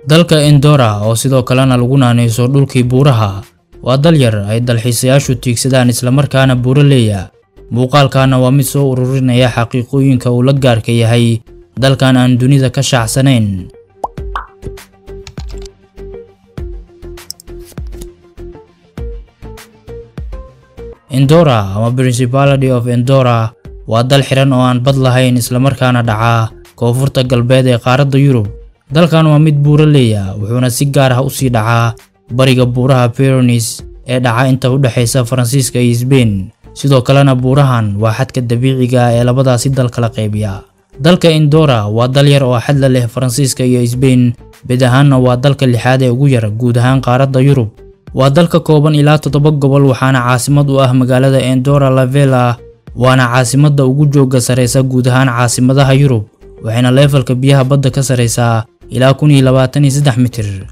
dalka Andorra oo sidoo kalena lagu naanayso dhulkii buuraha waa dal yar ay dalxiisayaashu tiigsadaan isla markaana buuraleeya. Muuqaalkaana waa mid soo ururinaya xaqiiqooyinka uu la gaarka yahay dalkan aan dunida ka shaacsanayn. Andorra ama Principality of Andorra waa dal xiran oo aan bad lahayn isla markaana dhaca koonfurta galbeed ee qaaradda Yurub. Dalkan waa mid buuraleeya wuxuuna si gaar ah u sii dhacaa bariga buuraha Pyrenees ee dhaca inta u dhaxaysa Faransiiska iyo Spain. Sidoo kalena buurahan waa xadka dabiiciga ah ee labadaasi dal kala qaybiya. Dalka Andorra waa dal yar oo xad la leh Faransiiska iyo Spain, bid ahaanna waa dalka lixaad ee ugu yar guud ahaan qaaradda Yurub. Waa dalka kooban ilaa 7 gobol waxaana caasimad u ah magaalada Andorra la Vella, waana caasimadda ugu jooga sareysa guud ahaan caasimadaha Yurub, waxayna levelka biyaha badda ka sareysaa ilaa 1023 mitir.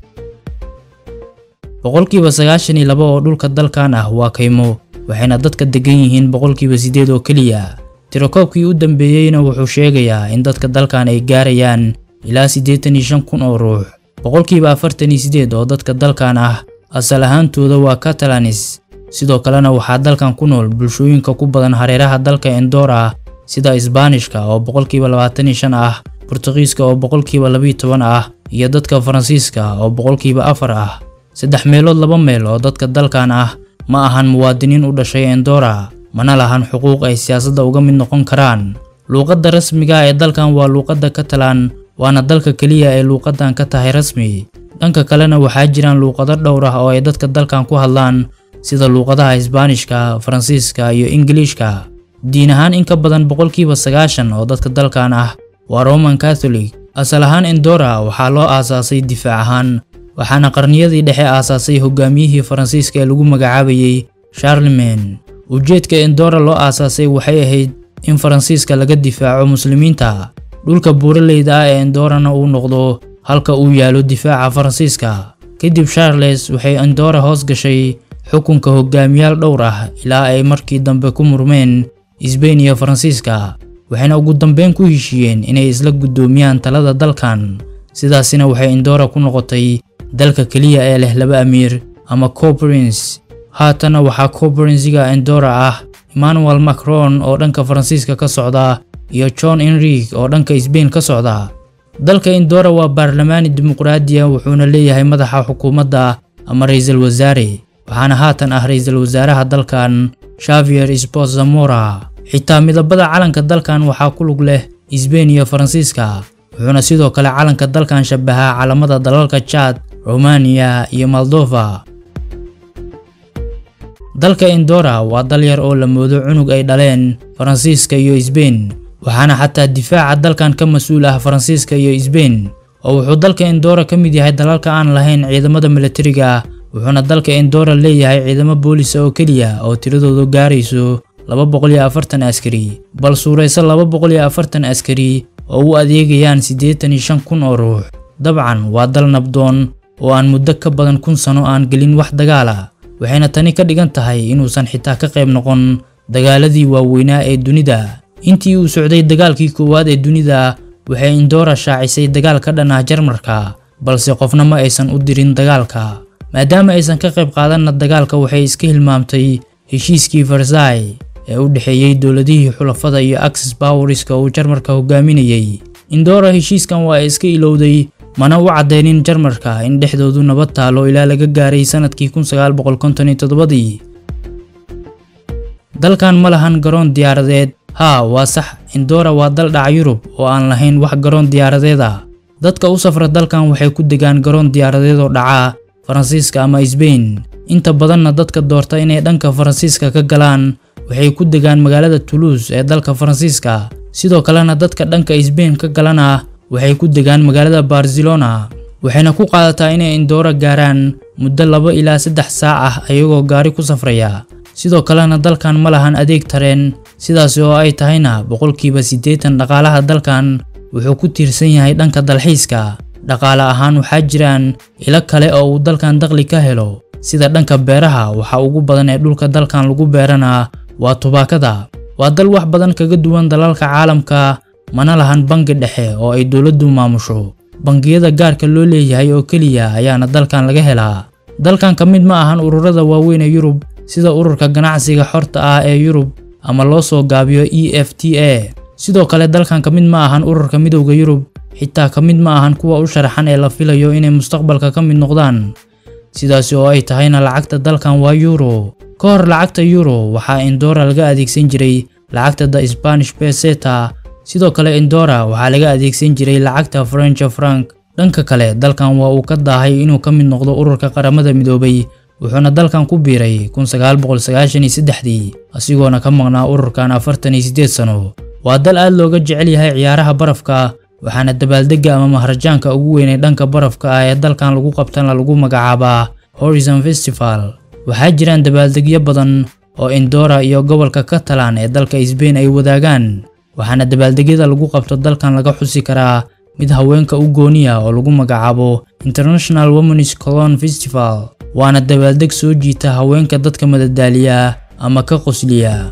boqolkiiba 92 oo dhulka dalkan ah waa kaymo, waxayna dadka degan yihiin boqolkiiba 8 oo kaliya. Tirakoobkii u dambeeyayna wuxuu sheegayaa in dadka dalkan ay gaarayaan ilaa 85,000 oo ruux. boqolkiiba 48 oo dadka dalkan ah asal ahaantooda waa Catalans. Sidoo kalena waxaa dalkan ku nool bulshooyinka ku badan hareeraha dalka Andorra sida Isbaanishka oo boqolkiiba 25 ah, Portugiiska oo boqolkiiba 12 ah, iyo dadka Faransiiska oo boqolkiiba 4 ah. 3 meelood 2 meel oo dadka dalkan ah ma ahan muwaadiniin u dhashay Andorra, mana lahan xuquuq ay siyaasadda uga mid noqon karaan. Luuqadda rasmiga ah ee dalkan waa luuqadda Catalan, waana dalka kaliya ee luuqadan ka tahay rasmi. Dhanka kalena waxaa jiraan luuqado dhowr ah oo ay dadka dalkan ku hadlaan sida luuqadaha Isbaanishka, Faransiiska iyo Ingiriiska. Diin ahaan in ka badan boqolkiiba 90 oo dadka dalkan ah waa Roman Catholic. Asal ahaan Andorra waxaa loo aasaasay difaac ahaan, waxaana qarniyadii dhexe aasaasay hogaamiyihii Faransiiska ee lagu magacaabayay Charlemagne. Ujeedka Andorra loo aasaasay waxay ahayd in Faransiiska laga difaaco muslimiinta. Dhulka buuraleyda ah ee Andorrana uu noqdo halka uu yaalo difaaca Faransiiska. Kadib Charles waxay Andorra hoos gashay xukunka hogaamiyaal dhowr ah ilaa ay markii dambe ku murmeen Spain iyo Faransiiska, waxayna ugu dambeyn ku heshiiyeen inay isla gudoomiyaan talada dalkan. Sidaasina waxay Andorra ku noqotay dalka kaliya ee leh 2 amiir ama co-prince. Haatana waxaa co-prince-ga Andorra ah Emmanuel Macron oo dhanka Faransiiska ka socda iyo John Enrique oo dhanka Spain ka socda. Dalka Andorra waa baarlamaani dimuqraadi ah wuxuuna leeyahay madaxa xukuumadda ama ra'iisul wasaare, waxaana haatan ah ra'iisul wasaaraha dalkan Javier Esposa Mora. Xitaa midabada calanka dalkan waxaa ku lug leh Spain iyo Faransiiska, wuxuuna sidoo kale calanka dalkan shabahaa calamada dalalka Chad, Romania iyo Moldova. Dalka Andorra waa dal yar oo la moodo cunug ay dhaleen Faransiiska iyo Spain, waxaana xataa difaaca dalkan ka mas'uul ah Faransiiska iyo Spain. oo wuxuu dalka Andorra ka mid yahay dalalka aan lahayn ciidamada militariga, wuxuuna dalka Andorra leeyahay ciidamo boolis oo kaliya oo tiradoodu gaarayso 240 askari, bal suuraysa 240 askari oo u adeegayaan 85,000 oo ruux. Dabcan waa dal nabdoon oo aan muddo ka badan 1,000 sano aan gelin wax dagaal ah, waxayna tani ka dhigan tahay inuusan xitaa ka qayb noqon dagaaladii waaweynaa ee dunida. Intii uu socday dagaalkii koowaad ee dunida, waxay Andorra shaacisay dagaal ka dhan ah Jarmalka, balse qofna ma aysan u dirin dagaalka. maadaama aysan ka qayb qaadan dagaalka, waxay iska hilmaamtay heshiiskii Versailles ee u dhaxeeyay dawladihii xulafada iyo Axis Powerska oo Jarmalka hogaaminayay. Andorra heshiiskan waa iska ilowday, mana u cadeynin Jarmalka in dhexdoodu nabad taalo ilaa laga gaaray sanadkii 1957. dalkan ma lahan garoon diyaaradeed. waa sax, Andorra waa dal dhaca Yurub oo aan lahayn wax garoon diyaaradeed ah. Dadka u safra dalkan waxay ku degaan garoon diyaaradeed oo dhaca Faransiiska ama Spain. Inta badanna dadka doorta inay dhanka Faransiiska ka galaan waxay ku degaan magaalada Toulouse ee dalka Faransiiska. Sidoo kalena dadka dhanka Spain ka galana waxay ku degaan magaalada Barcelona. Waxayna ku qaadataa inay Andorra gaaraan muddo 2 ilaa 3 saac ah ayagoo gaari ku safraya. Sidoo kalena dalkan ma lahan adeeg tareen, sidaas oo ay tahayna 80% dhaqaalaha dalkan wuxuu ku tiirsan yahay dhanka dalxiiska. Dhaqaale ahaan waxaa jiraan ilo kale oo uu dalkan dakhli ka helo, sida dhanka beeraha. waxa ugu badan ee dhulka dalkan lagu beerana waa tubaakada. Waa dal wax badan kaga duwan dalalka caalamka, mana lahan bangi dhexe oo ay dawladdu maamusho. bangiyada gaarka loo leeyahay oo kaliya ayaana dalkan laga helaa. Dalkan ka mid ma ahan ururada waaweyn ee Yurub sida ururka ganacsiga xorta ah ee Yurub ama loo soo gaabiyo EFTA. Sidoo kale dalkan ka mid ma ahan ururka midowga Yurub, xitaa ka mid ma ahan kuwa u sharaxan ee la filayo inay mustaqbalka ka mid noqdaan. Sidaas oo ay tahayna lacagta dalkan waa euro. Ka hor lacagta euro waxaa Andorra laga adeegsan jiray lacagta da Spanish peseta. Sidoo kale Andorra waxaa laga adeegsan jiray lacagta French franc. Dhanka kale dalkan waa uu ka daahay inuu ka mid noqdo ururka qaramada midoobay, wuxuuna dalkan ku biiray 1993 asigoona ka maqnaa ururkan 48 sano. Waa dal aad looga jecel yahay ciyaaraha barafka, waxaana dabaaldega ama maharajaanka ugu weyn ee dhanka barafka ah ee dalkan lagu qabtana lagu magacaabaa Horizon Festival. Waxaa jiraan dabaaldegyo badan oo Andorra iyo gobolka Catalan ee dalka Spain ay wadaagaan, waxaana dabaaldegyada lagu qabto dalkan laga xusi karaa mid haweenka u gooniya oo lagu magacaabo International Women's Cologne Festival. Waana dabaaldeg soo jiita haweenka dadka madadaaliya ama ka qosliya.